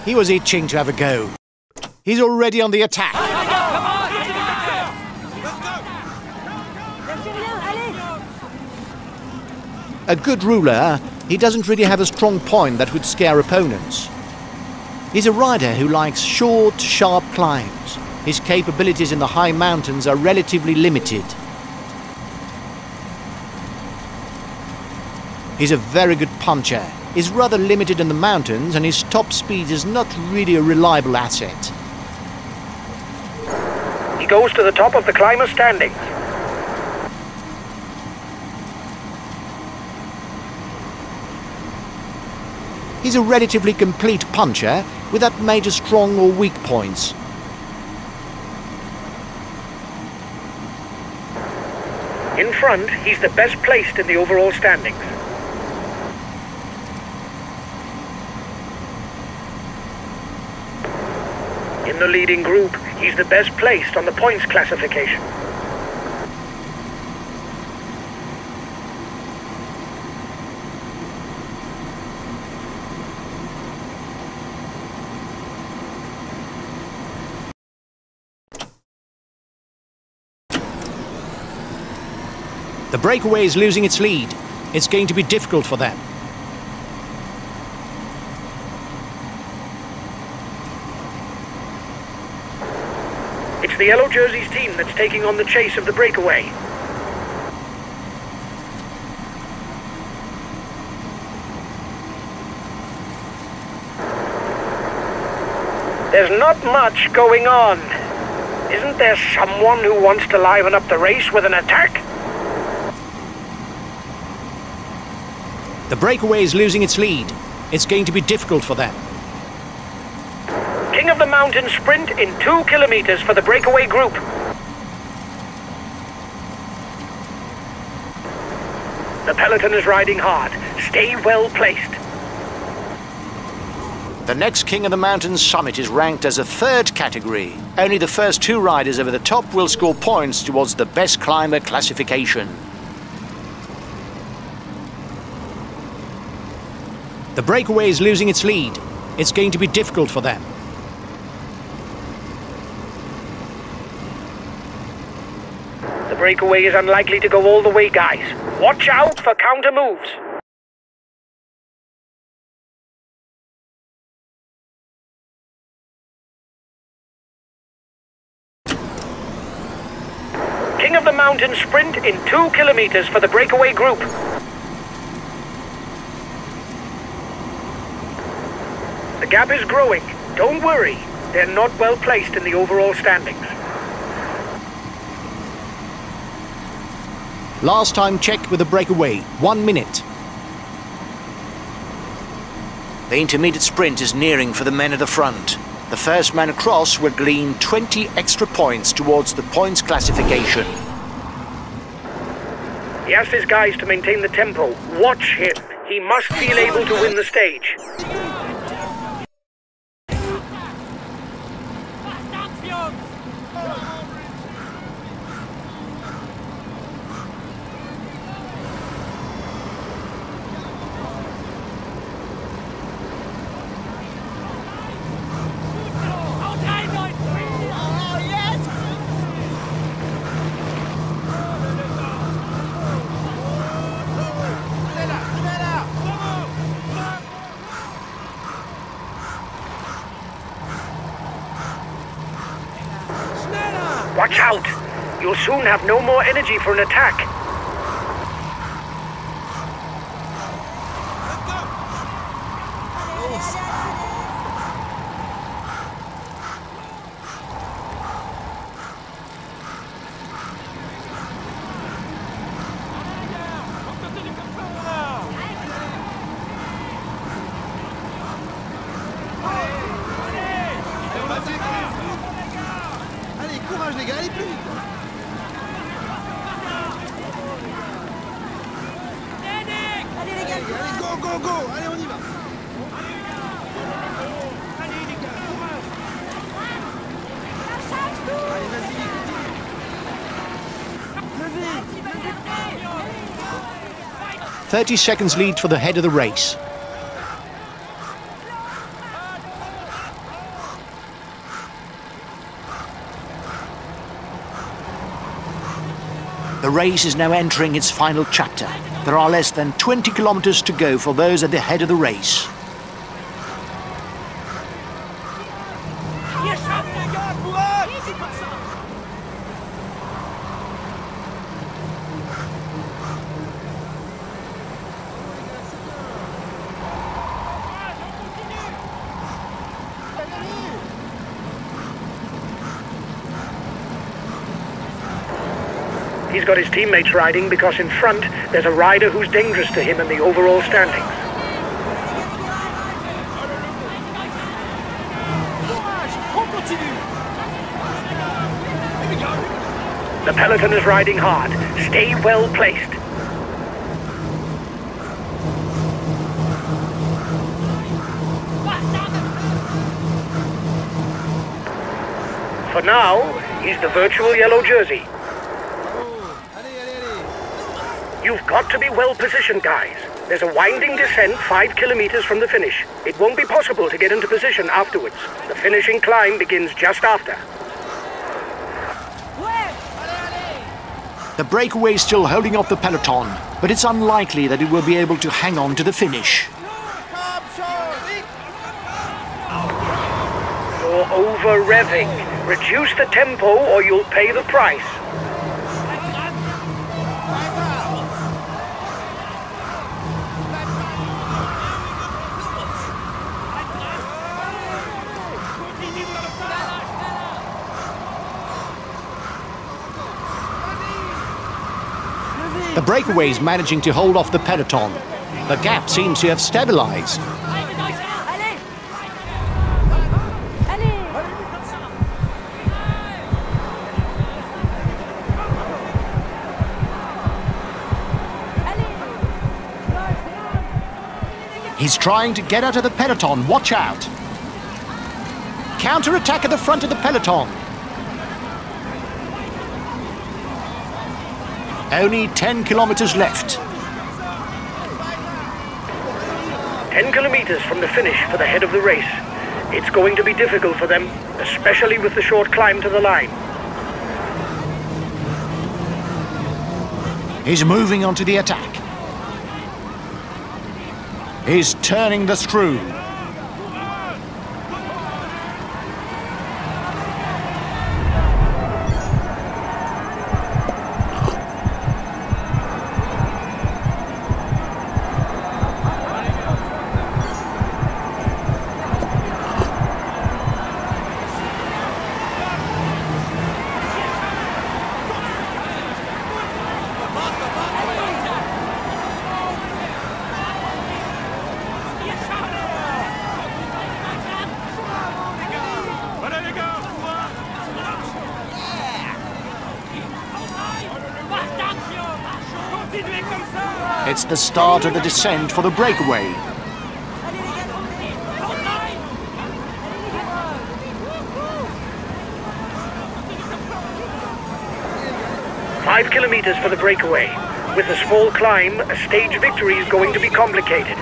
He was itching to have a go. He's already on the attack. A good ruler, he doesn't really have a strong point that would scare opponents. He's a rider who likes short, sharp climbs. His capabilities in the high mountains are relatively limited. He's a very good puncher. He's rather limited in the mountains and his top speed is not really a reliable asset. He goes to the top of the climber standings. He's a relatively complete puncher without major strong or weak points. In front, he's the best placed in the overall standings. In the leading group, he's the best placed on the points classification. The breakaway is losing its lead. It's going to be difficult for them. It's the Yellow Jerseys team that's taking on the chase of the breakaway. There's not much going on. Isn't there someone who wants to liven up the race with an attack? The breakaway is losing its lead. It's going to be difficult for them. King of the Mountain sprint in 2 kilometers for the breakaway group. The peloton is riding hard. Stay well placed. The next King of the Mountain summit is ranked as a 3rd category. Only the first 2 riders over the top will score points towards the best climber classification. The breakaway is losing its lead. It's going to be difficult for them. The breakaway is unlikely to go all the way, guys. Watch out for counter moves. King of the Mountain sprint in 2 kilometers for the breakaway group. The gap is growing. Don't worry. They're not well placed in the overall standings. Last time check with the breakaway, 1 minute. The intermediate sprint is nearing for the men at the front. The first man across will glean 20 extra points towards the points classification. He asked his guys to maintain the tempo. Watch him. He must feel able to win the stage. Watch out! You'll soon have no more energy for an attack. Allez, courage les gars, allez plus vite. Allez les gars, Allez, go, go, go. Allez, on y va. Allez, vas-y, continue. 30 seconds lead for the head of the race. The race is now entering its final chapter. There are less than 20 kilometers to go for those at the head of the race. He's got his teammates riding because in front there's a rider who's dangerous to him in the overall standings. The peloton is riding hard. Stay well placed. For now, he's the virtual yellow jersey. You've got to be well positioned, guys. There's a winding descent 5 kilometers from the finish. It won't be possible to get into position afterwards. The finishing climb begins just after. The breakaway is still holding off the peloton, but it's unlikely that it will be able to hang on to the finish. You're over-revving. Reduce the tempo or you'll pay the price. The breakaway is managing to hold off the peloton. The gap seems to have stabilized. He's trying to get out of the peloton. Watch out! Counter-attack at the front of the peloton. Only 10 kilometers left. 10 kilometers from the finish for the head of the race. It's going to be difficult for them, especially with the short climb to the line. He's moving onto the attack. He's turning the screw. It's the start of the descent for the breakaway. Five kilometers for the breakaway. With a small climb, a stage victory is going to be complicated.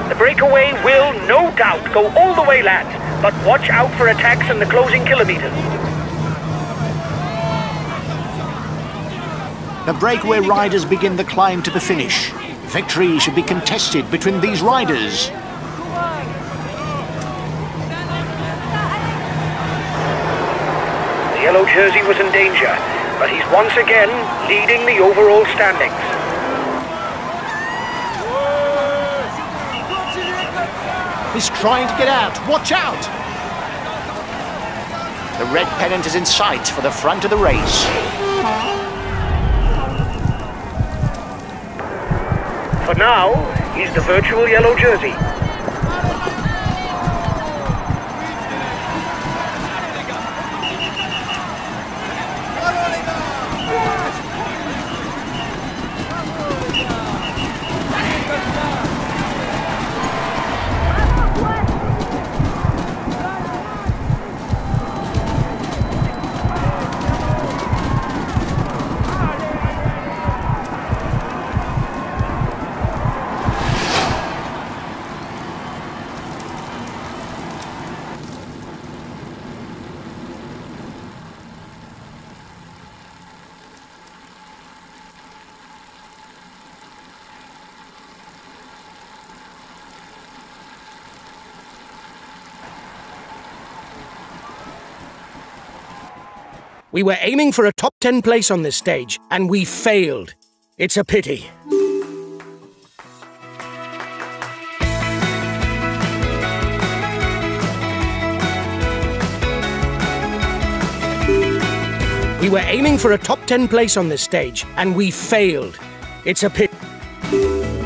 The breakaway will, no doubt, go all the way, lads, but watch out for attacks in the closing kilometers. The breakaway riders begin the climb to the finish. Victory should be contested between these riders. The yellow jersey was in danger, but he's once again leading the overall standings. He's trying to get out. Watch out! The red pennant is in sight for the front of the race. For now, he's the virtual yellow jersey. We were aiming for a top 10 place on this stage, and we failed. It's a pity. We were aiming for a top 10 place on this stage, and we failed. It's a pity.